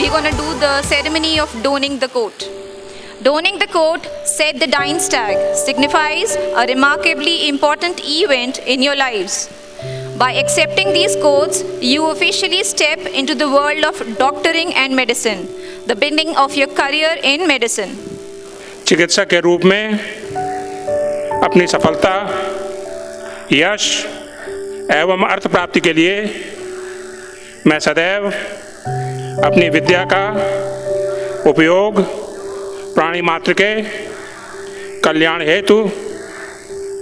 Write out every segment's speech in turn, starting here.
we're gonna do the ceremony of donning the coat. Donning the coat, set the Deins tag, signifies a remarkably important event in your lives. By accepting these coats, you officially step into the world of doctoring and medicine, the beginning of your career in medicine. चिकित्सक के रूप में अपनी सफलता, यश एवं अर्थ प्राप्ति के लिए मैं सदैव अपनी विद्या का उपयोग प्राणी मात्र के कल्याण हेतु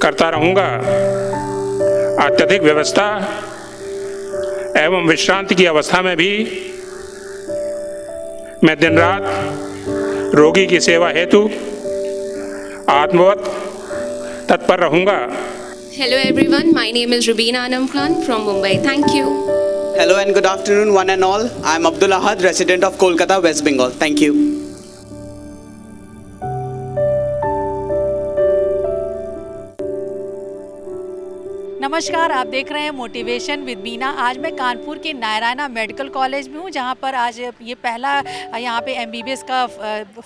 करता रहूँगा। अत्यधिक व्यवस्था एवं विश्रांति की अवस्था में भी मैं दिन रात रोगी की सेवा हेतु आत्मवत तत्पर रहूँगा। Hello everyone, my name is Rubina Anam Khan from Mumbai. Thank you. Hello and good afternoon one and all. I am Abdul Ahad, resident of Kolkata, West Bengal. Thank you. नमस्कार, आप देख रहे हैं मोटिवेशन विद बीना। आज मैं कानपुर के Narayana medical college में हूँ, जहाँ पर आज ये पहला यहाँ पे एमबीबीएस का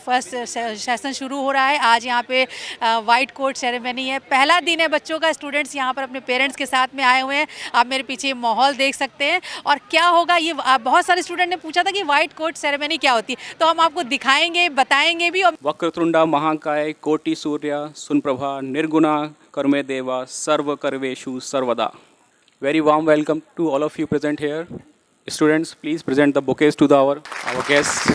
फर्स्ट सेशन शुरू हो रहा है। आज यहाँ पे वाइट कोट सेरेमनी है, पहला दिन है बच्चों का। स्टूडेंट्स यहाँ पर अपने पेरेंट्स के साथ में आए हुए हैं। आप मेरे पीछे माहौल देख सकते हैं। और क्या होगा ये, बहुत सारे स्टूडेंट ने पूछा था कि वाइट कोट सेरेमनी क्या होती है, तो हम आपको दिखाएंगे, बताएंगे भी। वक्रतुंडा महाकाय कोटि सूर्य सुप्रभा निर्गुणा कर्मे देवा सर्व कर्वेशु सर्वदा. Very warm welcome to all of you present here. Students, please present the bouquets to our guests.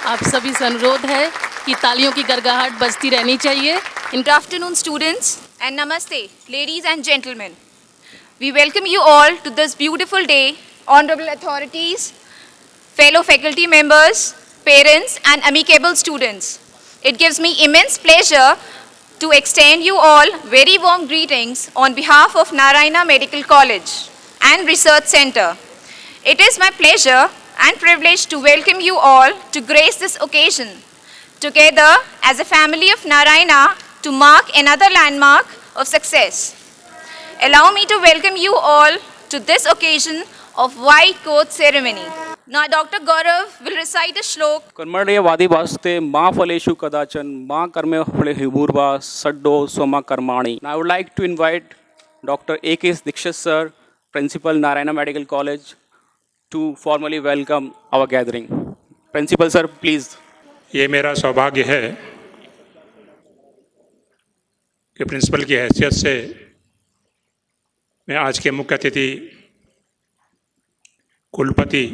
आप सभी से अनुरोध है कि तालियों की गड़गड़ाहट बजती रहनी चाहिए. Good afternoon, students, and namaste, ladies and gentlemen. We welcome you all to this beautiful day, honorable authorities, fellow faculty members, parents, and amicable students. It gives me immense pleasure to extend you all very warm greetings on behalf of Narayana Medical College and Research Center. It is my pleasure and privilege to welcome you all to grace this occasion, together as a family of Narayana, to mark another landmark of success. Allow me to welcome you all to this occasion of white coat ceremony. Now Dr. Gaurav will recite a shlok. कर्मण्ये वादिभास्ते मा फलेषु कदाचन मा कर्मे फलेषु सड्डो स्वमा कर्माणि. Now I would like to invite Dr. A.K. Dikshit sir, Principal Narayana Medical College, to formally welcome our gathering. Principal sir, please. ये मेरा सौभाग्य है कि प्रिंसिपल की हैसियत से मैं आज के मुख्य अतिथि कुलपति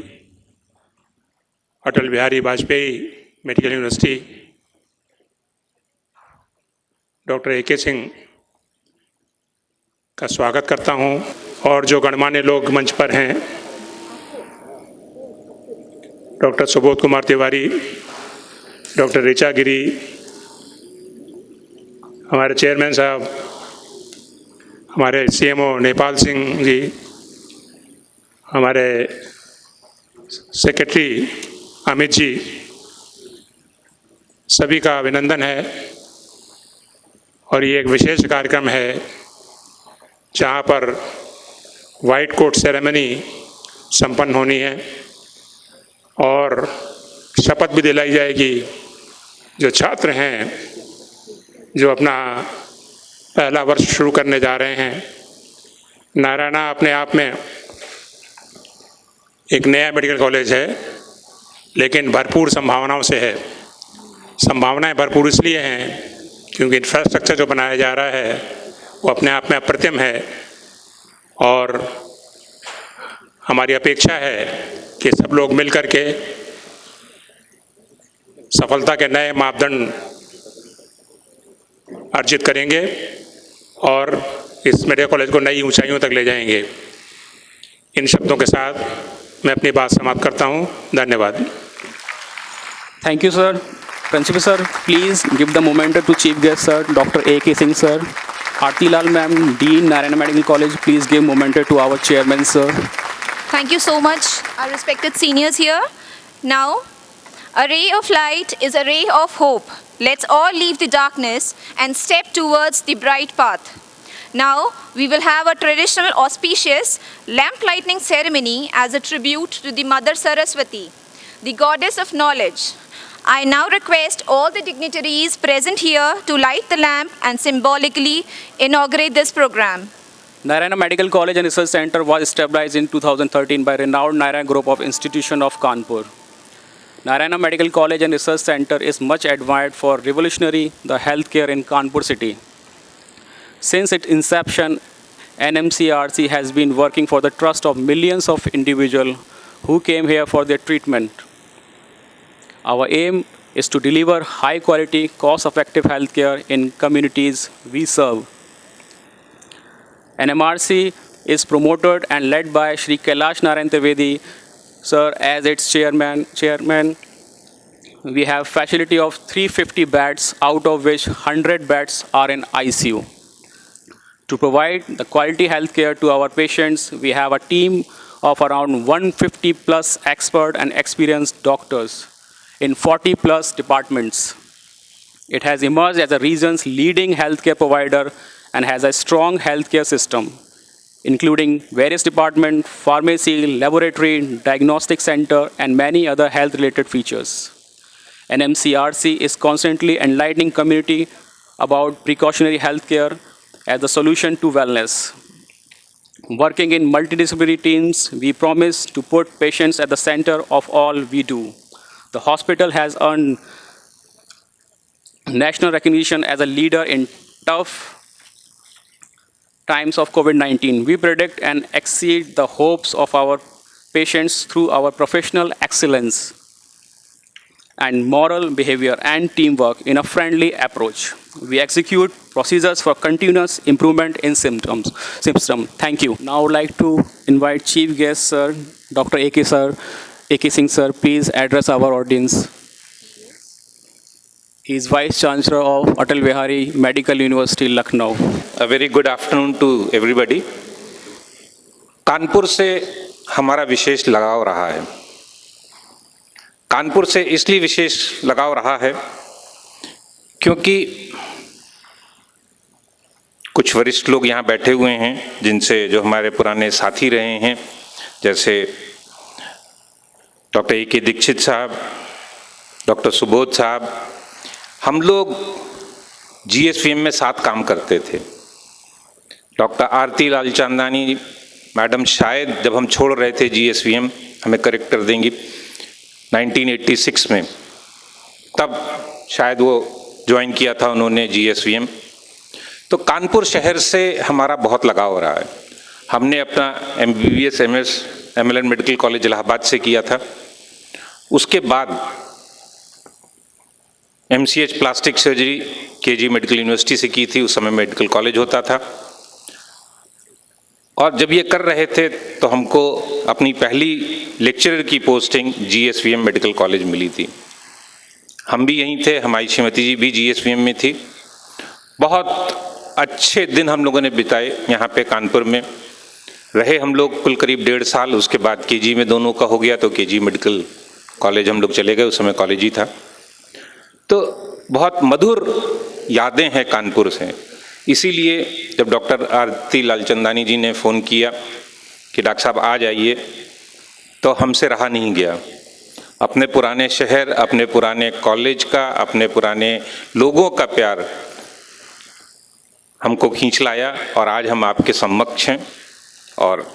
Atal Bihari Vajpayee medical university doctor A.K. Singh का स्वागत करता हूं, और जो गणमान्य लोग मंच पर हैं, डॉक्टर सुबोध कुमार तिवारी, डॉक्टर ऋचा गिरी, हमारे चेयरमैन साहब, हमारे CMO नेपाल सिंह जी, हमारे सेक्रेटरी अमित जी, सभी का अभिनंदन है। और ये एक विशेष कार्यक्रम है जहाँ पर वाइट कोट सेरेमनी संपन्न होनी है और शपथ भी दिलाई जाएगी। जो छात्र हैं जो अपना पहला वर्ष शुरू करने जा रहे हैं, नारायणा अपने आप में एक नया मेडिकल कॉलेज है, लेकिन भरपूर संभावनाओं से है। संभावनाएं भरपूर इसलिए हैं क्योंकि इंफ्रास्ट्रक्चर जो बनाया जा रहा है वो अपने आप में अप्रतिम है, और हमारी अपेक्षा है कि सब लोग मिलकर के सफलता के नए मापदंड अर्जित करेंगे और इस मेडिकल कॉलेज को नई ऊंचाइयों तक ले जाएंगे। इन शब्दों के साथ मैं अपनी बात समाप्त करता हूं। धन्यवाद। Thank you, sir. Principal sir, please give the memento to Chief Guest sir, Dr. A.K. Singh sir. Aarti Lal ma'am, Dean Narayana Medical College, please give memento to our chairman sir. Thank you so much, our respected seniors here. Now, A ray of light is a ray of hope. Let's all leave the darkness and step towards the bright path. Now, we will have a traditional auspicious lamp lighting ceremony as a tribute to the Mother Saraswati, the goddess of knowledge. I now request all the dignitaries present here to light the lamp and symbolically inaugurate this program. Narayana Medical College and Research Center was established in 2013 by renowned Narayana Group of Institution of Kanpur. Narayana Medical College and Research Center is much admired for revolutionary the healthcare in Kanpur city. Since its inception, NMCRC has been working for the trust of millions of individuals who came here for their treatment. Our aim is to deliver high-quality, cost-effective healthcare in communities we serve. NMRC is promoted and led by Shri Kailash Narayan Trivedi, sir, as its chairman. We have facility of 350 beds, out of which 100 beds are in ICU. To provide the quality healthcare to our patients, we have a team of around 150 plus expert and experienced doctors in 40 plus departments. It has emerged as a region's leading healthcare provider and has a strong healthcare system, including various departments, pharmacy, laboratory, diagnostic center, and many other health-related features. NMCRC is constantly enlightening community about precautionary healthcare as the solution to wellness. Working in multidisciplinary teams, we promise to put patients at the center of all we do. The hospital has earned national recognition as a leader in tough times of COVID-19. We predict and exceed the hopes of our patients through our professional excellence and moral behavior and teamwork in a friendly approach. We execute procedures for continuous improvement in systems. Thank you. Now I would like to invite Chief Guest, Sir, Dr. A.K. Singh, sir, please address our audience. He is Vice Chancellor of Atal Bihari Medical University, Lucknow. A very good afternoon to everybody. Kanpur से हमारा विशेष लगाव रहा है. कानपुर से इसलिए विशेष लगाव रहा है क्योंकि कुछ वरिष्ठ लोग यहाँ बैठे हुए हैं जिनसे जो हमारे पुराने साथी रहे हैं, जैसे डॉक्टर ए.के. दीक्षित साहब, डॉक्टर सुबोध साहब. हम लोग GSVM में साथ काम करते थे. डॉक्टर आरती लालचंदानी मैडम शायद जब हम छोड़ रहे थे GSVM, हमें करेक्ट कर देंगी, 1986 में, तब शायद वो ज्वाइन किया था उन्होंने GSVM. तो कानपुर शहर से हमारा बहुत लगाव हो रहा है. हमने अपना MBBS MS MLN medical college Allahabad से किया था. उसके बाद MCH plastic surgery KG medical university से की थी. उस समय मेडिकल कॉलेज होता था. और जब ये कर रहे थे तो हमको अपनी पहली लेक्चरर की पोस्टिंग GSVM मेडिकल कॉलेज मिली थी. हम भी यहीं थे, हमारी श्रीमती जी भी GSVM में थी. बहुत अच्छे दिन हम लोगों ने बिताए यहाँ पे कानपुर में. रहे हम लोग कुल करीब 1.5 साल. उसके बाद KG में दोनों का हो गया तो KG मेडिकल कॉलेज हम लोग चले गए. उस समय कॉलेज ही था. तो बहुत मधुर यादें हैं कानपुर से. इसीलिए जब डॉक्टर आरती लालचंदानी जी ने फ़ोन किया कि डॉक्टर साहब आ जाइए, तो हमसे रहा नहीं गया. अपने पुराने शहर, अपने पुराने कॉलेज का, अपने पुराने लोगों का प्यार हमको खींच लाया और आज हम आपके समक्ष हैं और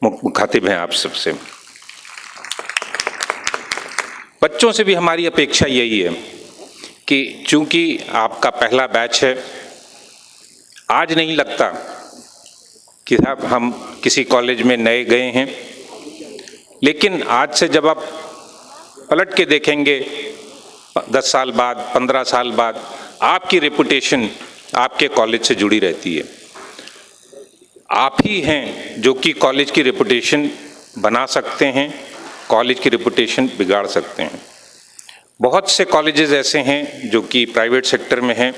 मुखातिब हैं आप सबसे. बच्चों से भी हमारी अपेक्षा यही है कि चूंकि आपका पहला बैच है, आज नहीं लगता कि साहब हम किसी कॉलेज में नए गए हैं, लेकिन आज से जब आप पलट के देखेंगे 10 साल बाद, 15 साल बाद, आपकी रेपुटेशन आपके कॉलेज से जुड़ी रहती है. आप ही हैं जो कि कॉलेज की रेपुटेशन बना सकते हैं, कॉलेज की रेपुटेशन बिगाड़ सकते हैं. बहुत से कॉलेजेस ऐसे हैं जो कि प्राइवेट सेक्टर में हैं.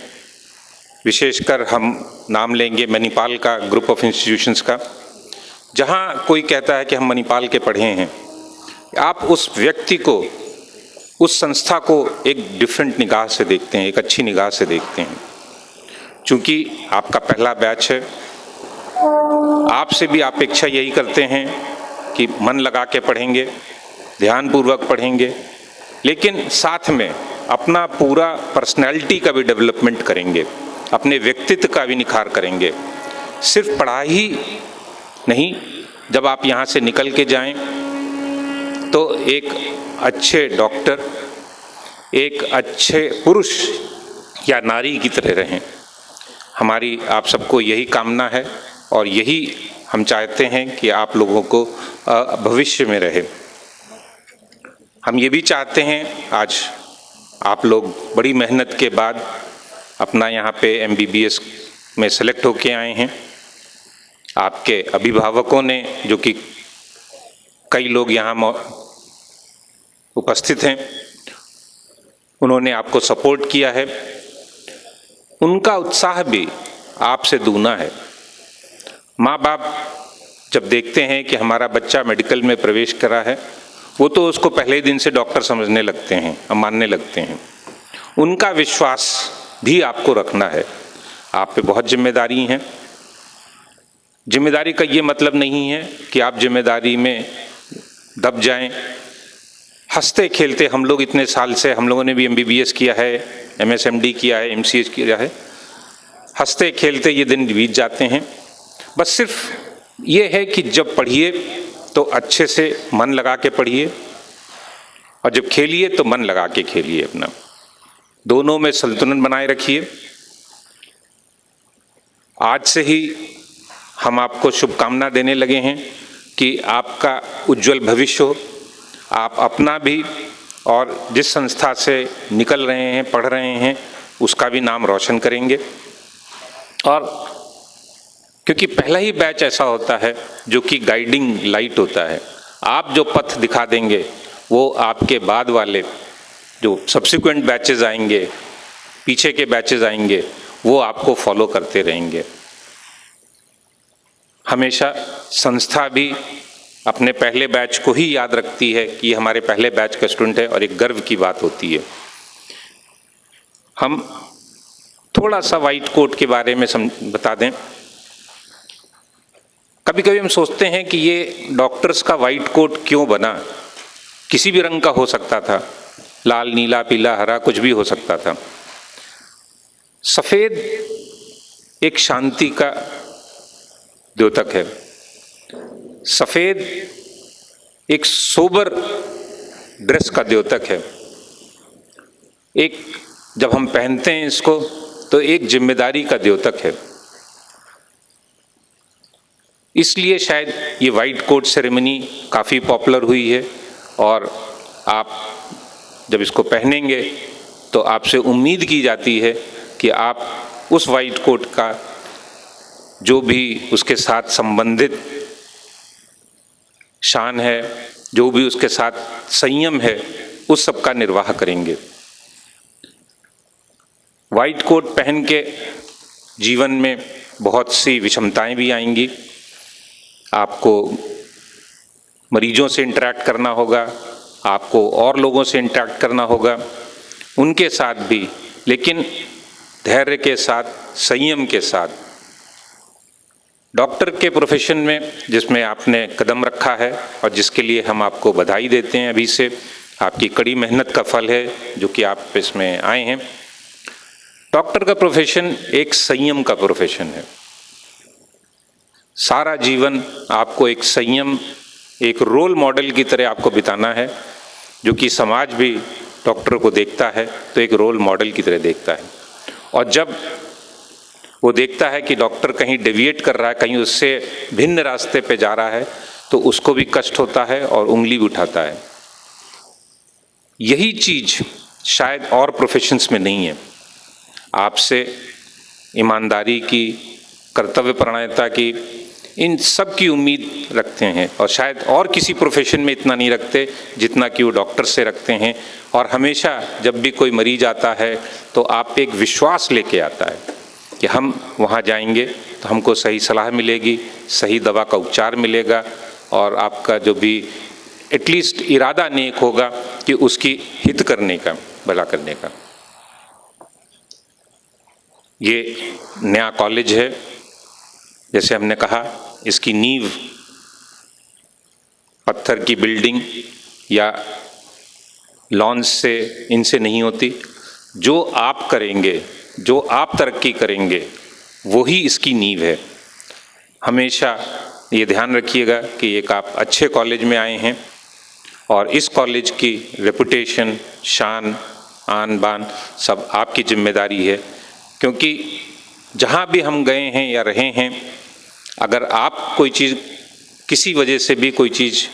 विशेषकर हम नाम लेंगे मणिपाल का ग्रुप ऑफ इंस्टीट्यूशंस का. जहां कोई कहता है कि हम मणिपाल के पढ़े हैं, आप उस व्यक्ति को उस संस्था को एक डिफरेंट निगाह से देखते हैं, एक अच्छी निगाह से देखते हैं। चूँकि आपका पहला बैच है, आपसे भी अपेक्षा यही करते हैं कि मन लगा के पढ़ेंगे, ध्यानपूर्वक पढ़ेंगे, लेकिन साथ में अपना पूरा पर्सनैलिटी का भी डेवलपमेंट करेंगे, अपने व्यक्तित्व का भी निखार करेंगे। सिर्फ पढ़ाई ही नहीं, जब आप यहाँ से निकल के जाएं तो एक अच्छे डॉक्टर, एक अच्छे पुरुष या नारी की तरह रहें। हमारी आप सबको यही कामना है और यही हम चाहते हैं कि आप लोगों को भविष्य में रहे। हम ये भी चाहते हैं, आज आप लोग बड़ी मेहनत के बाद अपना यहाँ पे MBBS में सेलेक्ट होके आए हैं। आपके अभिभावकों ने, जो कि कई लोग यहाँ उपस्थित हैं, उन्होंने आपको सपोर्ट किया है। उनका उत्साह भी आपसे दूना है। माँ बाप जब देखते हैं कि हमारा बच्चा मेडिकल में प्रवेश करा है, वो तो उसको पहले दिन से डॉक्टर समझने लगते हैं, मानने लगते हैं। उनका विश्वास भी आपको रखना है। आप पे बहुत जिम्मेदारी हैं। जिम्मेदारी का ये मतलब नहीं है कि आप जिम्मेदारी में दब जाएं। हंसते खेलते, हम लोग इतने साल से, हम लोगों ने भी MBBS किया है, MSMD किया है, MCH किया है, हंसते खेलते ये दिन बीत जाते हैं। बस सिर्फ ये है कि जब पढ़िए तो अच्छे से मन लगा के पढ़िए, और जब खेलिए तो मन लगा के खेलिए। अपना दोनों में संतुलन बनाए रखिए। आज से ही हम आपको शुभकामना देने लगे हैं कि आपका उज्जवल भविष्य हो। आप अपना भी और जिस संस्था से निकल रहे हैं, पढ़ रहे हैं, उसका भी नाम रोशन करेंगे। और क्योंकि पहला ही बैच ऐसा होता है जो कि गाइडिंग लाइट होता है। आप जो पथ दिखा देंगे, वो आपके बाद वाले जो सब्सिक्वेंट बैचेस आएंगे, पीछे के बैचेस आएंगे, वो आपको फॉलो करते रहेंगे। हमेशा संस्था भी अपने पहले बैच को ही याद रखती है कि हमारे पहले बैच का स्टूडेंट है, और एक गर्व की बात होती है। हम थोड़ा सा वाइट कोट के बारे में बता दें। कभी कभी हम सोचते हैं कि ये डॉक्टर्स का वाइट कोट क्यों बना। किसी भी रंग का हो सकता था, लाल, नीला, पीला, हरा, कुछ भी हो सकता था। सफ़ेद एक शांति का द्योतक है। सफ़ेद एक सोबर ड्रेस का द्योतक है। एक जब हम पहनते हैं इसको तो एक जिम्मेदारी का द्योतक है। इसलिए शायद ये वाइट कोट सेरेमनी काफ़ी पॉपुलर हुई है, और आप जब इसको पहनेंगे तो आपसे उम्मीद की जाती है कि आप उस वाइट कोट का जो भी उसके साथ संबंधित शान है, जो भी उसके साथ संयम है, उस सब का निर्वाह करेंगे। वाइट कोट पहन के जीवन में बहुत सी विषमताएं भी आएंगी। आपको मरीजों से इंटरैक्ट करना होगा, आपको और लोगों से इंटरैक्ट करना होगा, उनके साथ भी, लेकिन धैर्य के साथ, संयम के साथ। डॉक्टर के प्रोफेशन में जिसमें आपने कदम रखा है और जिसके लिए हम आपको बधाई देते हैं अभी से, आपकी कड़ी मेहनत का फल है जो कि आप इसमें आए हैं। डॉक्टर का प्रोफेशन एक संयम का प्रोफेशन है। सारा जीवन आपको एक संयम, एक रोल मॉडल की तरह आपको बिताना है, जो कि समाज भी डॉक्टर को देखता है तो एक रोल मॉडल की तरह देखता है। और जब वो देखता है कि डॉक्टर कहीं डेविएट कर रहा है, कहीं उससे भिन्न रास्ते पे जा रहा है, तो उसको भी कष्ट होता है और उंगली भी उठाता है। यही चीज़ शायद और प्रोफेशंस में नहीं है। आपसे ईमानदारी की, कर्तव्यपरायणता की, इन सब की उम्मीद रखते हैं, और शायद और किसी प्रोफेशन में इतना नहीं रखते जितना कि वो डॉक्टर से रखते हैं। और हमेशा जब भी कोई मरीज आता है तो आप पे एक विश्वास लेके आता है कि हम वहाँ जाएंगे तो हमको सही सलाह मिलेगी, सही दवा का उपचार मिलेगा, और आपका जो भी एटलीस्ट इरादा नेक होगा कि उसकी हित करने का, भला करने का। ये नया कॉलेज है, जैसे हमने कहा, इसकी नींव पत्थर की बिल्डिंग या लॉन्स से, इनसे नहीं होती। जो आप करेंगे, जो आप तरक्की करेंगे, वही इसकी नींव है। हमेशा ये ध्यान रखिएगा कि एक आप अच्छे कॉलेज में आए हैं और इस कॉलेज की रेपुटेशन, शान, आन बान सब आपकी जिम्मेदारी है, क्योंकि जहाँ भी हम गए हैं या रहे हैं, अगर आप कोई चीज़ किसी वजह से भी कोई चीज़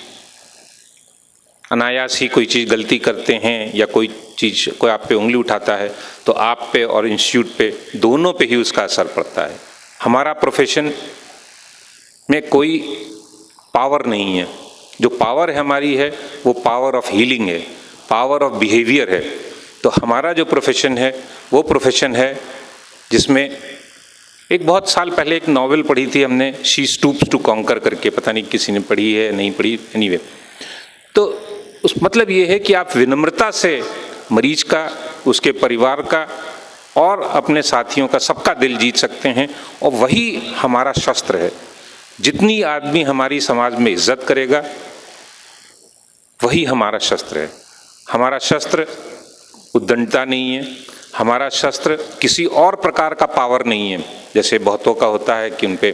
अनायास ही कोई चीज़ गलती करते हैं या कोई चीज़ कोई आप पे उंगली उठाता है तो आप पे और इंस्टीट्यूट पे, दोनों पे ही उसका असर पड़ता है। हमारा प्रोफेशन में कोई पावर नहीं है, जो पावर है हमारी है वो पावर ऑफ हीलिंग है, पावर ऑफ बिहेवियर है। तो हमारा जो प्रोफेशन है वो प्रोफेशन है जिसमें एक बहुत साल पहले एक नॉवेल पढ़ी थी हमने, शी स्टूप्स टू कॉन्कर करके, पता नहीं किसी ने पढ़ी है नहीं पढ़ी, एनीवे। तो उस मतलब ये है कि आप विनम्रता से मरीज का, उसके परिवार का और अपने साथियों का, सबका दिल जीत सकते हैं, और वही हमारा शस्त्र है। जितनी आदमी हमारी समाज में इज्जत करेगा वही हमारा शस्त्र है। हमारा शस्त्र उद्दंडता नहीं है, हमारा शस्त्र किसी और प्रकार का पावर नहीं है, जैसे बहुतों का होता है कि उन पे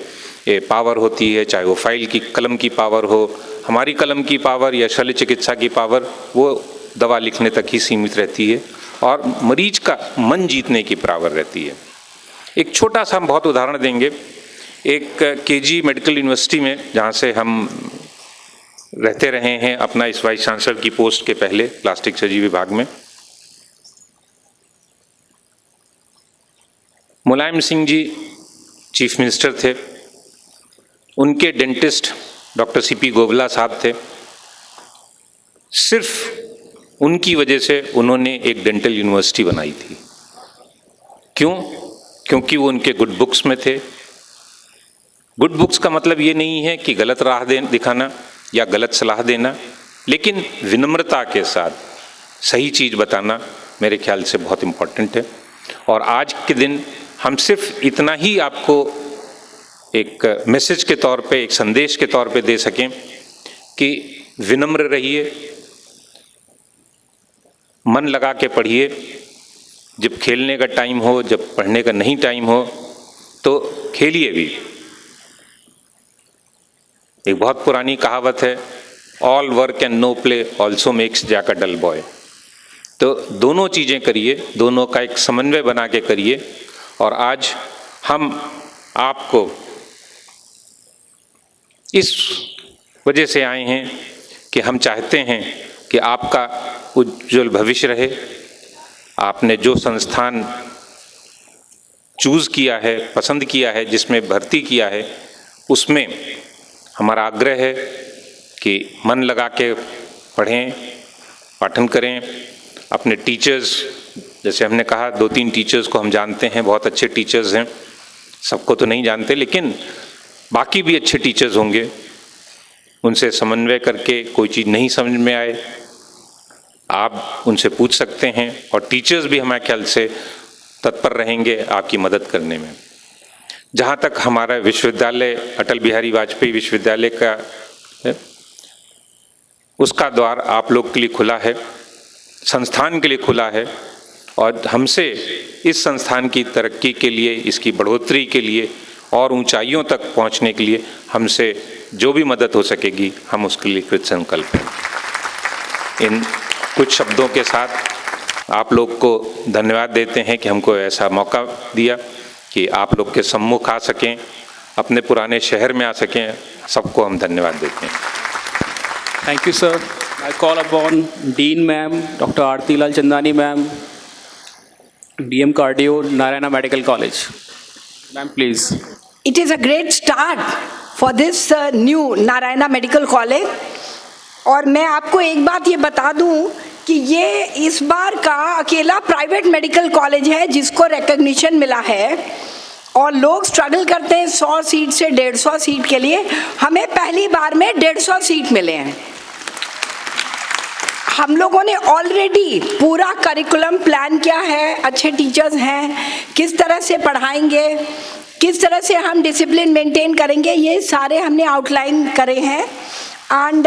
ये पावर होती है, चाहे वो फाइल की कलम की पावर हो। हमारी कलम की पावर या शल्य चिकित्सा की पावर वो दवा लिखने तक ही सीमित रहती है और मरीज का मन जीतने की पावर रहती है। एक छोटा सा हम बहुत उदाहरण देंगे। एक केजी मेडिकल यूनिवर्सिटी में, जहाँ से हम रहते रहे हैं अपना इस वाइस चांसलर की पोस्ट के पहले, प्लास्टिक सर्जरी विभाग में, मुलायम सिंह जी चीफ मिनिस्टर थे। उनके डेंटिस्ट डॉक्टर सीपी गोवला साहब थे। सिर्फ उनकी वजह से उन्होंने एक डेंटल यूनिवर्सिटी बनाई थी। क्यों? क्योंकि वो उनके गुड बुक्स में थे। गुड बुक्स का मतलब ये नहीं है कि गलत राह दिखाना या गलत सलाह देना, लेकिन विनम्रता के साथ सही चीज़ बताना मेरे ख्याल से बहुत इम्पोर्टेंट है। और आज के दिन हम सिर्फ इतना ही आपको एक मैसेज के तौर पे, एक संदेश के तौर पे दे सकें कि विनम्र रहिए, मन लगा के पढ़िए। जब खेलने का टाइम हो, जब पढ़ने का नहीं टाइम हो तो खेलिए भी। एक बहुत पुरानी कहावत है, all work and no play also makes Jack a dull boy. तो दोनों चीज़ें करिए, दोनों का एक समन्वय बना के करिए। और आज हम आपको इस वजह से आए हैं कि हम चाहते हैं कि आपका उज्जवल भविष्य रहे। आपने जो संस्थान चूज़ किया है, पसंद किया है, जिसमें भर्ती किया है, उसमें हमारा आग्रह है कि मन लगा के पढ़ें, पाठन करें। अपने टीचर्स, जैसे हमने कहा, 2-3 टीचर्स को हम जानते हैं, बहुत अच्छे टीचर्स हैं, सबको तो नहीं जानते, लेकिन बाकी भी अच्छे टीचर्स होंगे। उनसे समन्वय करके कोई चीज़ नहीं समझ में आए, आप उनसे पूछ सकते हैं, और टीचर्स भी हमारे ख्याल से तत्पर रहेंगे आपकी मदद करने में। जहाँ तक हमारा विश्वविद्यालय, अटल बिहारी वाजपेयी विश्वविद्यालय का है, उसका द्वार आप लोग के लिए खुला है, संस्थान के लिए खुला है। और हमसे इस संस्थान की तरक्की के लिए, इसकी बढ़ोतरी के लिए और ऊंचाइयों तक पहुंचने के लिए हमसे जो भी मदद हो सकेगी, हम उसके लिए कृत संकल्प हैं। इन कुछ शब्दों के साथ आप लोग को धन्यवाद देते हैं कि हमको ऐसा मौका दिया कि आप लोग के सम्मुख आ सकें, अपने पुराने शहर में आ सकें। सबको हम धन्यवाद देते हैं। Thank you, sir. I call upon Dean Ma'am, Dr. Aarti Lal Chandani Ma'am, DM Cardio, Narayana Medical College. Ma'am, please. It is a great start for this new Narayana Medical College. और मैं आपको एक बात ये बता दूं कि ये इस बार का अकेला प्राइवेट मेडिकल कॉलेज है जिसको रिकॉग्निशन मिला है। और लोग स्ट्रगल करते हैं 100 सीट से 150 सीट के लिए, हमें पहली बार में 150 सीट मिले हैं। हम लोगों ने ऑलरेडी पूरा करिकुलम प्लान किया है, अच्छे टीचर्स हैं, किस तरह से पढ़ाएंगे, किस तरह से हम डिसिप्लिन मेंटेन करेंगे, ये सारे हमने आउटलाइन करे हैं. And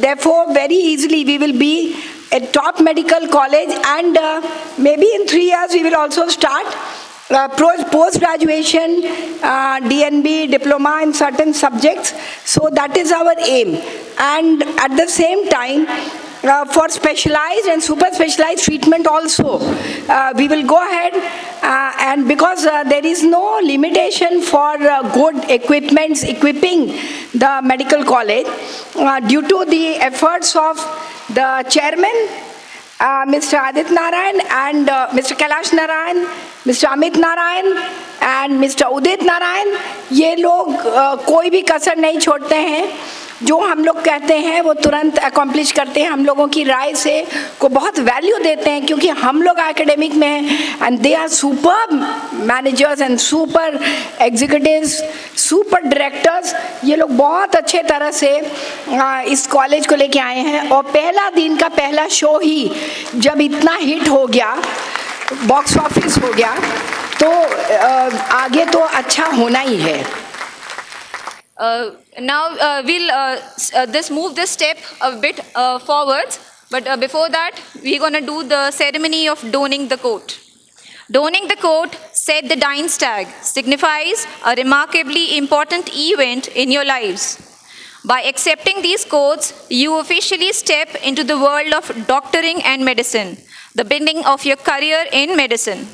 therefore very easily we will be a top medical college, and maybe in 3 years we will also start post-graduation DNB diploma in certain subjects. So that is our aim, and at the same time for specialized and super specialized treatment also we will go ahead, and because there is no limitation for good equipments equipping the medical college due to the efforts of the chairman Mr. Aditya Narayan and Mr. Kailash Narayan, Mr. Amit Narayan and Mr. Udit Narayan. ये लोग कोई भी कसर नहीं छोड़ते हैं, जो हम लोग कहते हैं वो तुरंत अकम्प्लिश करते हैं, हम लोगों की राय से को बहुत वैल्यू देते हैं, क्योंकि हम लोग एकेडमिक में हैं and they are super managers and super executives, super directors. ये लोग बहुत अच्छे तरह से इस कॉलेज को लेके आए हैं, और पहला दिन का पहला शो ही जब इतना हिट हो गया, बॉक्स ऑफिस हो गया, तो आगे तो अच्छा होना ही है. Now we'll just move this step a bit forwards, but before that we're going to do the ceremony of donning the coat. Donning the coat, set the Dean's tag, signifies a remarkably important event in your lives. By accepting these coats, you officially step into the world of doctoring and medicine, the beginning of your career in medicine.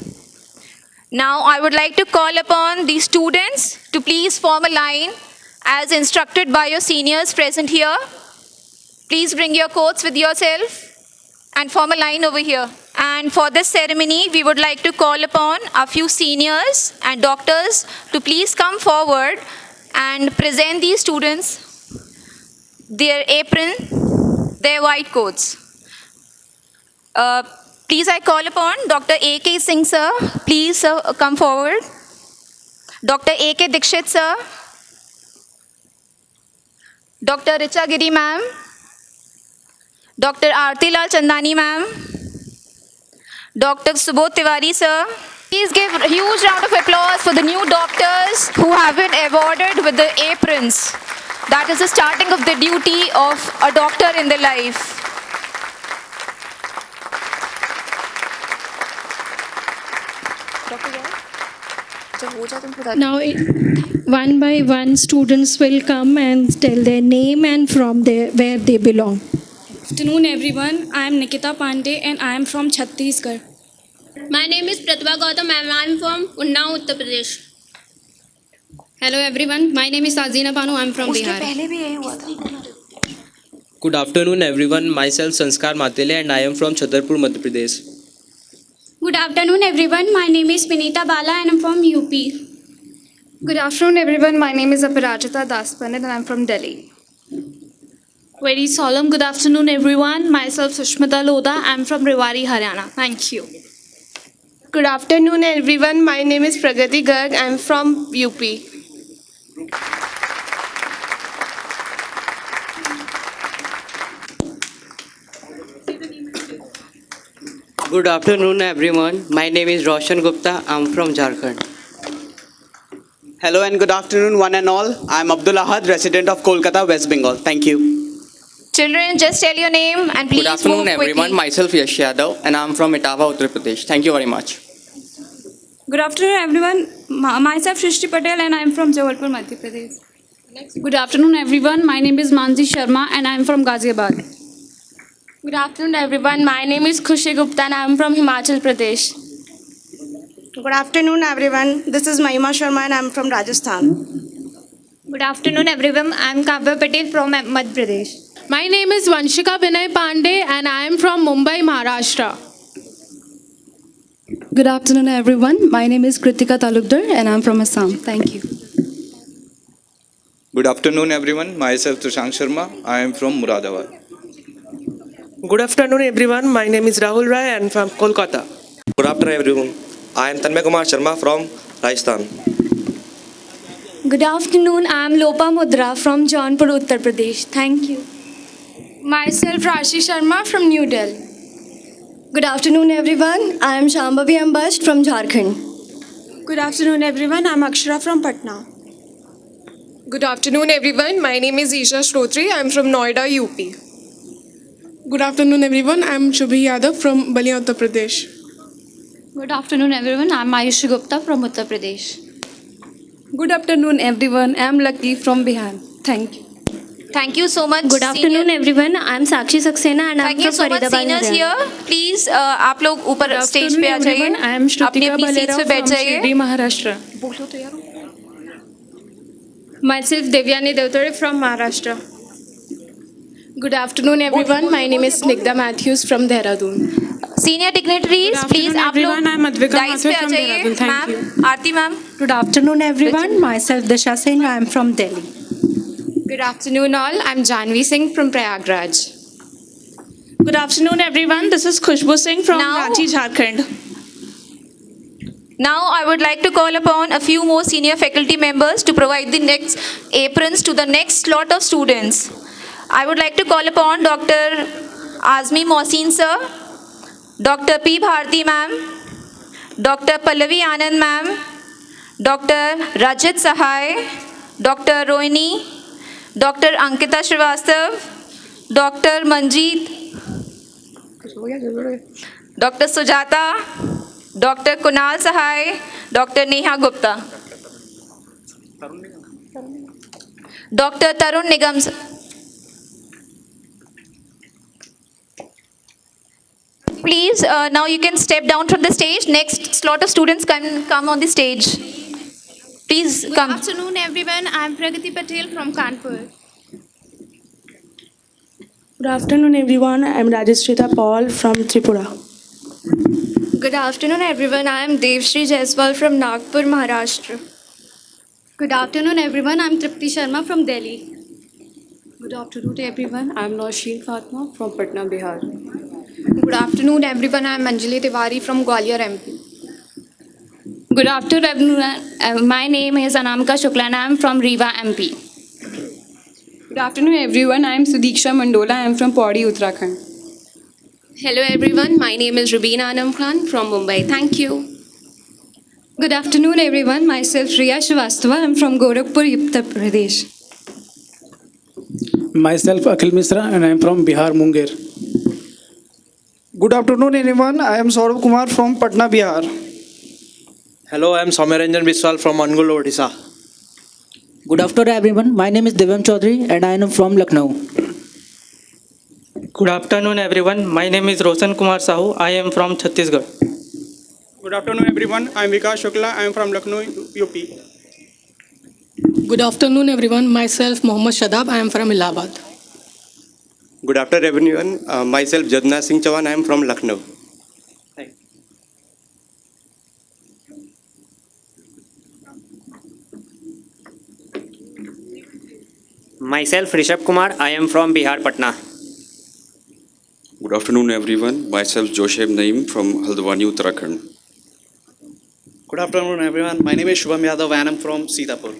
Now I would like to call upon the students to please form a line as instructed by your seniors present here. Please bring your coats with yourself and form a line over here. And for this ceremony, we would like to call upon a few seniors and doctors to please come forward and present these students their apron, their white coats. Please, I call upon Dr. A.K. Singh sir. Please come forward. Dr. A.K. Dikshit sir. Dr. Richa Giri ma'am, Dr. Aarti Lal Chandani ma'am, Dr. Subodh Tiwari sir. Please give a huge round of applause for the new doctors who have been awarded with the aprons. That is the starting of the duty of a doctor in their life. Now, one by one, students will come and tell their name and from where they belong. Good afternoon, everyone. I am Nikita Pandey and I am from Chhattisgarh. My name is Pratibha Gautam and I am from Unnao, Uttar Pradesh. Hello, everyone. My name is Azina Banu. I am from Bihar. Good afternoon, everyone. Myself Sanskar Matele and I am from Chhatarpur, Madhya Pradesh. Good afternoon, everyone. My name is Vinita Bala and I'm from UP. Good afternoon, everyone. My name is Aparajita Daspandit and I'm from Delhi. Very solemn good afternoon, everyone. Myself Sushmita Lodha. I'm from Rewari, Haryana. Thank you. Good afternoon, everyone. My name is Pragati Garg. I'm from UP. Good afternoon, everyone. My name is Roshan Gupta. I'm from Jharkhand. Hello and good afternoon, one and all. I'm Abdul Ahad, resident of Kolkata, West Bengal. Thank you. Children, just tell your name and please Good afternoon, move quickly. everyone. Myself Yash Yadav and I'm from Etawah, Uttar Pradesh. Thank you very much. Good afternoon, everyone. Myself Shrishti Patel and I am from Jabalpur, Madhya Pradesh. Good afternoon, everyone. My name is Mansi Sharma and I am from Ghaziabad. Good afternoon, everyone. My name is Khushi Gupta and I am from Himachal Pradesh. Good afternoon, everyone. This is Mahima Sharma and I am from Rajasthan. Good afternoon, everyone. I am Kavya Patel from Madhya Pradesh. My name is Vanshika Binay Pandey and I am from Mumbai, Maharashtra. Good afternoon, everyone. My name is Kritika Talukdar and I am from Assam. Thank you. Good afternoon, everyone. Myself Tushank Sharma. I am from Muradabad. Good afternoon, everyone. My name is Rahul Rai and I am from Kolkata. Good afternoon, everyone. I am Tanmay Kumar Sharma from Rajasthan. Good afternoon. I am Lopa Mudra from Jaunpur, Uttar Pradesh. Thank you. Myself Rashi Sharma from New Delhi. Good afternoon, everyone. I am Shambhavi Ambasht from Jharkhand. Good afternoon, everyone. I'm Akshara from Patna. Good afternoon, everyone. My name is Isha Shrotri. I'm from Noida, UP. Good afternoon, everyone. I'm Shubhi Yadav from Balia, Uttar Pradesh. Good afternoon, everyone. I'm Ayushi Gupta from Uttar Pradesh. Good afternoon, everyone. I'm Lucky from Bihar. Thank you. Thank you so much. Good afternoon, everyone. I'm Sakshi Saxena and I'm Thank you from so much, Faridabad, seniors Haryana. here. Please, आप लोग ऊपर stage पे आ जाइए. I am Shrutika अपनी seats पे Balera बैठ from जाइए. Shirdi, Maharashtra. बोलो तो यार. Myself Devyani Devtore from Maharashtra. Good afternoon, everyone. My name is Snigdha Matthews from Dehradun. Senior dignitaries, please आप लोग डाइस पे आ जाइए. Ma'am, Aarti ma'am. Good afternoon, everyone. Myself Disha Singh. I am from Delhi. Good afternoon, all. I'm Janvi Singh from Prayagraj. Good afternoon, everyone. This is Khushbu Singh from Ranchi, Jharkhand. Now I would like to call upon a few more senior faculty members to provide the next aprons to the next slot of students. I would like to call upon Dr. Azmi Mohsin sir, Dr. P. Bharti ma'am, Dr. Pallavi Anand ma'am, Dr. Rajat Sahai, Dr. Rohini, Dr. Ankita Srivastav, Dr. Manjeet, Dr. Sujata, Dr. Kunal Sahai, Dr. Neha Gupta, Dr. Tarun Nigam. Please, now you can step down from the stage. Next slot of students can come on the stage. Please come. Good afternoon, everyone. I'm Pragati Patel from Kanpur. Good afternoon, everyone. I'm Rajashrita Paul from Tripura. Good afternoon, everyone. I am Devshri Jaiswal from Nagpur, Maharashtra. Good afternoon, everyone. I'm Tripti Sharma from Delhi. Good afternoon, everyone. I'm Nausheen Fatma from Patna, Bihar. Good afternoon, everyone. I'm Anjali Tiwari from Gwalior, MP. Good afternoon, everyone. My name is Anamika Shukla and I'm from Rewa, MP. Good afternoon, everyone. I'm Sudiksha Mandola. I'm from Pauri, Uttarakhand. Hello, everyone. My name is Rubina Anam Khan from Mumbai. Thank you. Good afternoon, everyone. Myself Riya Srivastava. I'm from Gorakhpur, Uttar Pradesh. Myself Akhil Misra and I am from Bihar, Munger. Good afternoon, everyone. I am Saurabh Kumar from Patna, Bihar. Hello, I am Soumyaranjan Biswal from Angul, Odisha. Good afternoon, everyone. My name is Devam Chaudhary and I am from Lucknow. Good afternoon, everyone. My name is Roshan Kumar Sahu. I am from Chhattisgarh. Good afternoon, everyone. I am Vikas Shukla. I am from Lucknow, UP. Good afternoon, everyone. Myself Mohammad Shadab. I am from Allahabad. Good afternoon, everyone. Myself Jadna Singh Chavan. I am from Lucknow. Myself Rishabh Kumar. I am from Bihar, Patna. Good afternoon, everyone. Myself Joshem Naeem from Haldwani, Uttarakhand. Good afternoon, everyone. My name is Shubham Yadav and I am from Sitapur.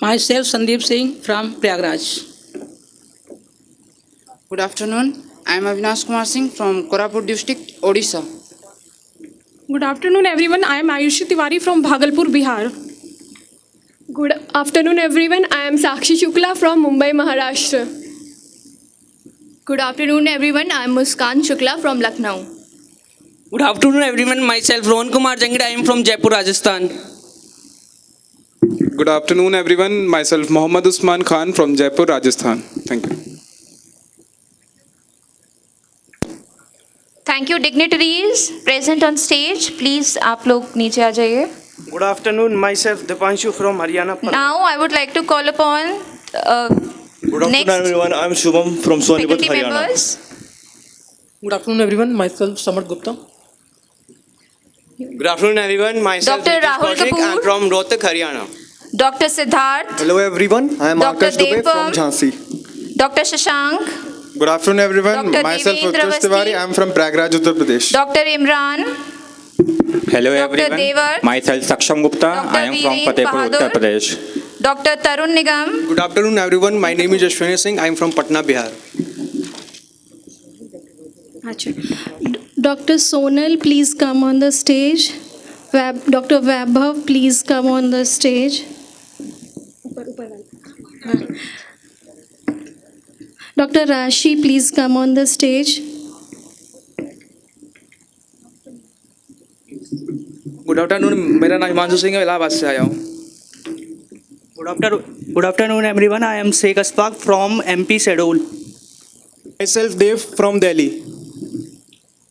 Myself Sandeep Singh from Prayagraj. Good afternoon. I am Avinash Kumar Singh from Koraput district, Odisha. Good afternoon, everyone. I am Ayushi Tiwari from Bhagalpur, Bihar. Good afternoon, everyone. I am Sakshi Shukla from Mumbai, Maharashtra. Good afternoon, everyone. I am Muskan Shukla from Lucknow. Good afternoon, everyone. Myself Rohan Kumar Jangid. I am from Jaipur, Rajasthan. Good afternoon, everyone. Myself Mohammad Usman Khan from Jaipur, Rajasthan. Thank you. Thank you, dignitaries present on stage. Please, आप लोग नीचे आ जाइए. Good afternoon, myself Dipanshu from Haryana. Now I would like to call upon Good afternoon, everyone. I am Shubham from Sonipat, faculty Haryana. members. Good afternoon, everyone. Myself Samart Gupta. Good afternoon, everyone. Myself Dr. Nitish Rahul Kaushik. I am Kapoor. from Rohtak, Haryana. Dr. Siddharth, Hello, everyone. I am Dr. Akash Dubey from Devam. Jhansi. Dr. Shashank, Good afternoon, everyone. Dr. Myself Devendra Utkarsh Awasthi. Tiwari. I am from Prayagraj, Uttar Pradesh. Dr. Imran, Hello, Dr. everyone. Devar. Myself Saksham Gupta. I am from Viren Fatehpur, Bahadur. Uttar Pradesh. Dr. Tarun Nigam. Good afternoon, everyone. My name is Ashwini Singh. I am from Patna, Bihar. Dr. Sonal, please come on the stage. Dr. Vaibhav, please come on the stage. Dr. Rashi, please come on the stage. Good afternoon. मेरा नाम हिमांशु सिंह है, इलाहाबाद से आया हूँ. Good afternoon, everyone. I am Sheikh Asfaq from MP Shedul. Myself Dev from Delhi.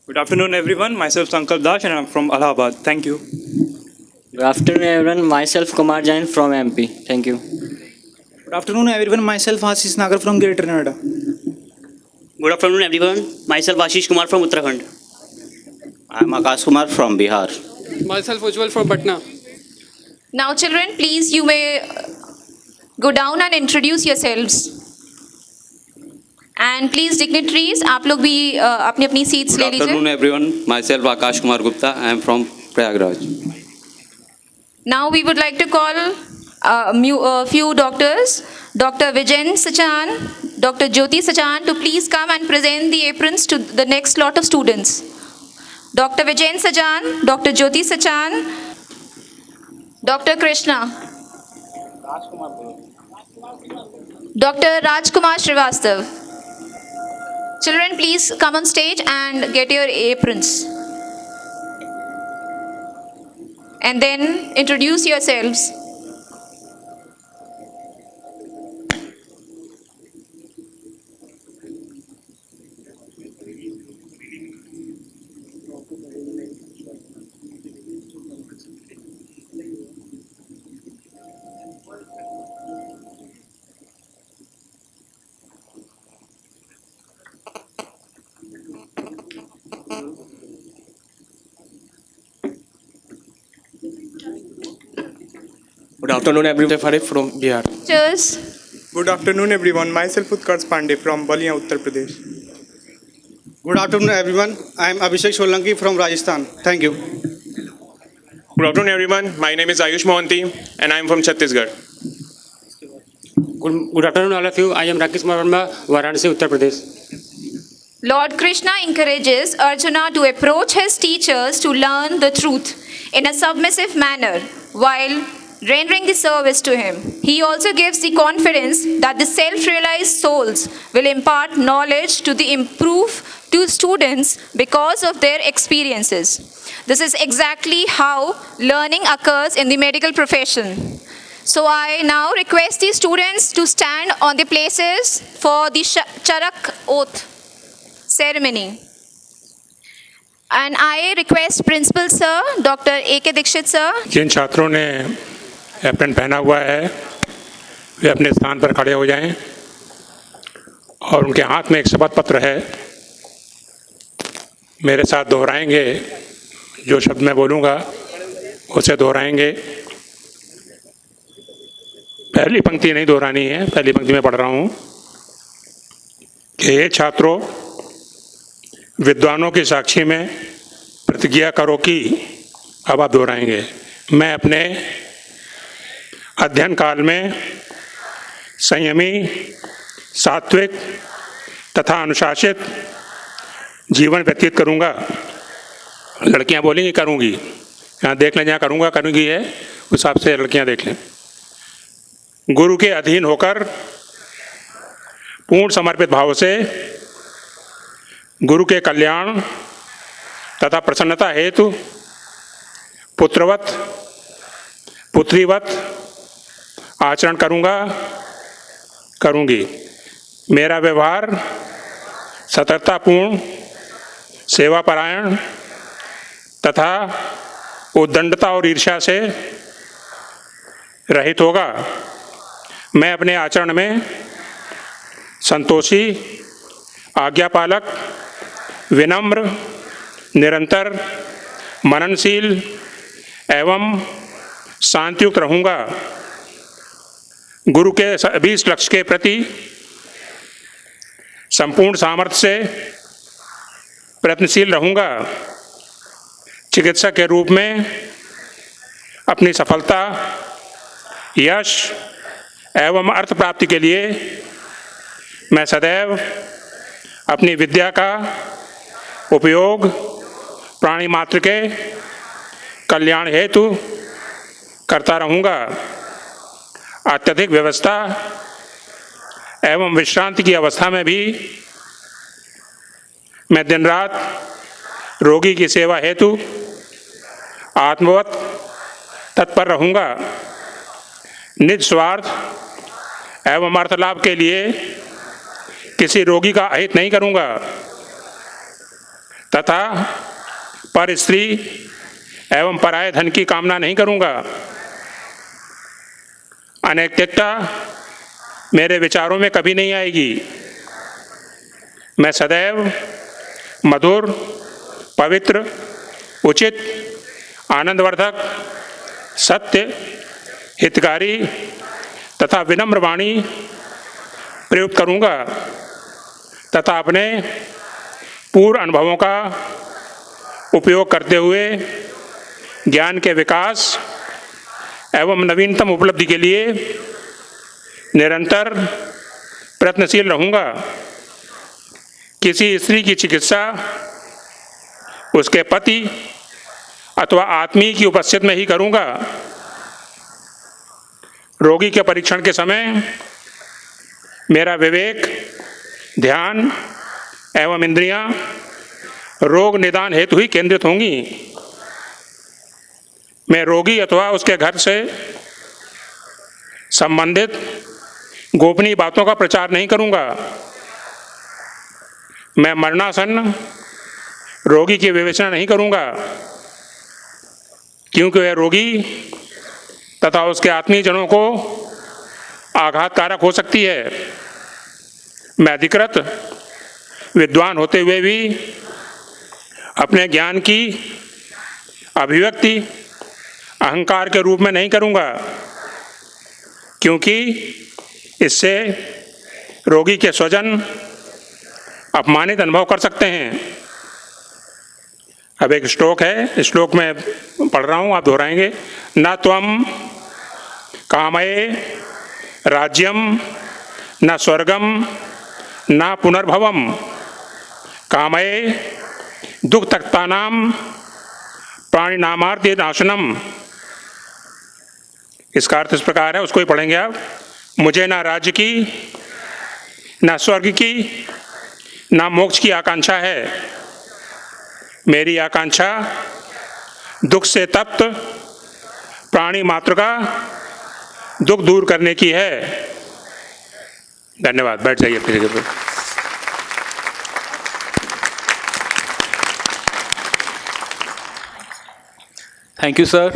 Good afternoon, everyone. Myself Sankar Das and I am from Allahabad. Thank you. Good afternoon, everyone. Myself Kumar Jain from MP. Thank you. Good afternoon, everyone. Myself Ashish Nagar from Greater Noida. Good afternoon, everyone. Myself Ashish Kumar from Uttarakhand. I am Akash Kumar from Bihar. Myself Ujjwal from Patna. Now children, please you may go down and introduce yourselves. And please dignitaries, आप लोग भी अपनी अपनी seats ले लीजिए. Good afternoon, everyone. Myself Akash Kumar Gupta. I am from Prayagraj. Now we would like to call a few doctors, Dr. Vijayan Sachan, Dr. Jyoti Sachan, to please come and present the aprons to the next lot of students. Dr. Vijayan Sachan, Dr. Jyoti Sachan, Dr. Krishna, Dr. Rajkumar Srivastav. Children, please come on stage and get your aprons. And then introduce yourselves. Good afternoon, everyone. Farif from Bihar. Cheers. Good afternoon, everyone. Myself Utkarsh Pandey from Baliya, Uttar Pradesh. Good afternoon, everyone. I am Abhishek Solanki from Rajasthan. Thank you. Good afternoon, everyone. My name is Ayush Mohanty and I am from Chhattisgarh. Good afternoon, all of you. I am Rakesh Marma, Varanasi, Uttar Pradesh. Lord Krishna encourages Arjuna to approach his teachers to learn the truth in a submissive manner while rendering the service to him. He also gives the confidence that the self-realized souls will impart knowledge to students because of their experiences. This is exactly how learning occurs in the medical profession. So I now request the students to stand on the places for the Charak oath ceremony. And I request Principal Sir, Dr. A.K. Dikshit Sir. जिन छात्रों ने apron पहना हुआ है वे अपने स्थान पर खड़े हो जाएं और उनके हाथ में एक शपथ पत्र है. मेरे साथ दोहराएंगे. जो शब्द मैं बोलूँगा उसे दोहराएंगे. पहली पंक्ति नहीं दोहरानी है. पहली पंक्ति में पढ़ रहा हूँ कि हे छात्रों, विद्वानों की साक्षी में प्रतिज्ञा करो कि, अब आप दोहराएंगे, मैं अपने अध्ययन काल में संयमी, सात्विक तथा अनुशासित जीवन व्यतीत करूंगा. लड़कियां बोलेंगी करूंगी. यहाँ देख लें, जहाँ करूंगा करूंगी है उस हिसाब से लड़कियां देख लें. गुरु के अधीन होकर पूर्ण समर्पित भाव से गुरु के कल्याण तथा प्रसन्नता हेतु पुत्रवत पुत्रीवत आचरण करूंगी. मेरा व्यवहार सतर्कतापूर्ण, सेवापरायण तथा उद्दंडता और ईर्ष्या से रहित होगा. मैं अपने आचरण में संतोषी, आज्ञापालक, विनम्र, निरंतर, मननशील एवं शांतियुक्त रहूँगा. गुरु के सभी लक्ष्य के प्रति संपूर्ण सामर्थ्य से प्रयत्नशील रहूँगा. चिकित्सक के रूप में अपनी सफलता, यश एवं अर्थ प्राप्ति के लिए मैं सदैव अपनी विद्या का उपयोग प्राणी मात्र के कल्याण हेतु करता रहूँगा। अत्यधिक व्यवस्था एवं विश्रांति की अवस्था में भी मैं दिन रात रोगी की सेवा हेतु आत्मवत तत्पर रहूँगा। निज स्वार्थ एवं अर्थ लाभ के लिए किसी रोगी का अहित नहीं करूँगा तथा पर स्त्री एवं पराये धन की कामना नहीं करूँगा। अनैतिकता मेरे विचारों में कभी नहीं आएगी। मैं सदैव मधुर, पवित्र, उचित, आनंदवर्धक, सत्य, हितकारी तथा विनम्र वाणी प्रयुक्त करूँगा तथा अपने पूर्व अनुभवों का उपयोग करते हुए ज्ञान के विकास एवं नवीनतम उपलब्धि के लिए निरंतर प्रयत्नशील रहूँगा। किसी स्त्री की चिकित्सा उसके पति अथवा आत्मीय की उपस्थिति में ही करूँगा। रोगी के परीक्षण के समय मेरा विवेक, ध्यान एवं इंद्रियां रोग निदान हेतु ही केंद्रित होंगी। मैं रोगी अथवा उसके घर से संबंधित गोपनीय बातों का प्रचार नहीं करूंगा। मैं मरणासन्न रोगी की विवेचना नहीं करूंगा, क्योंकि वह रोगी तथा उसके आत्मीयजनों को आघातकारक हो सकती है। मैं अधिकृत विद्वान होते हुए भी अपने ज्ञान की अभिव्यक्ति अहंकार के रूप में नहीं करूंगा, क्योंकि इससे रोगी के स्वजन अपमानित अनुभव कर सकते हैं। अब एक श्लोक है, श्लोक में पढ़ रहा हूँ, आप दोहराएंगे। न त्वं कामये राज्यम न स्वर्गम न पुनर्भवम कामये दुख तक्तानाम प्राणिनामार्थ नाशनम। इसका अर्थ इस प्रकार है, उसको ही पढ़ेंगे आप। मुझे ना राज्य की, ना स्वर्ग की, ना मोक्ष की आकांक्षा है। मेरी आकांक्षा दुख से तप्त प्राणी मात्र का दुख दूर करने की है। धन्यवाद। बैठ जाइए अपनी जगह पर। Thank you, sir.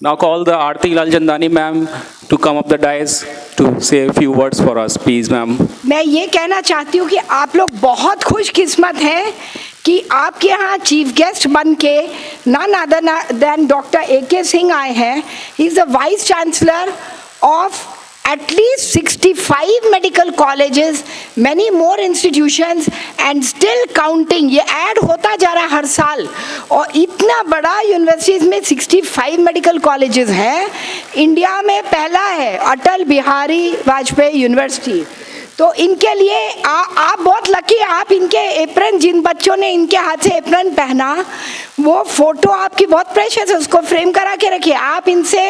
Now call the Aarti Laljandani ma'am to come up the dais to say a few words for us, please, ma'am. मैं ये कहना चाहती हूँ कि आप लोग बहुत खुशकिस्मत हैं कि आपके यहाँ चीफ गेस्ट बन के none other than Dr. A.K. Singh आए हैं. He is the Vice Chancellor of at least 65 medical colleges, many more institutions and still counting. ये ऐड होता जा रहा है हर साल, और इतना बड़ा यूनिवर्सिटीज़ में 65 मेडिकल कॉलेजेस हैं। इंडिया में पहला है अटल बिहारी वाजपेयी यूनिवर्सिटी। तो इनके लिए आप बहुत लकी हैं। आप इनके एप्रन, जिन बच्चों ने इनके हाथ से एप्रन पहना, वो फोटो आपकी बहुत प्रेशियस है, उसको फ्रेम करा के रखिए। आप इनसे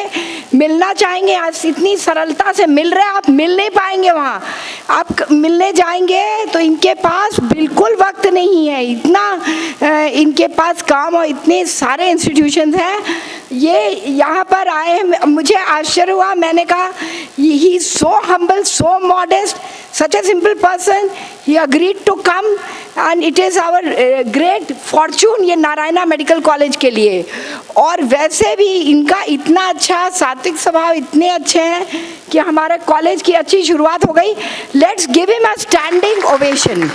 मिलना चाहेंगे, आज इतनी सरलता से मिल रहे हैं, आप मिल नहीं पाएंगे वहाँ। आप मिलने जाएंगे तो इनके पास बिल्कुल वक्त नहीं है, इतना इनके पास काम और इतने सारे इंस्टीट्यूशंस हैं। ये यहाँ पर आए हैं, मुझे आश्चर्य हुआ। मैंने कहा he is so humble, so modest, such a simple person. He agreed to come and it is our great fortune ये नारायणा मेडिकल कॉलेज के लिए। और वैसे भी इनका इतना अच्छा सात्विक स्वभाव, इतने अच्छे हैं कि हमारे कॉलेज की अच्छी शुरुआत हो गई। Let's give him a standing ovation.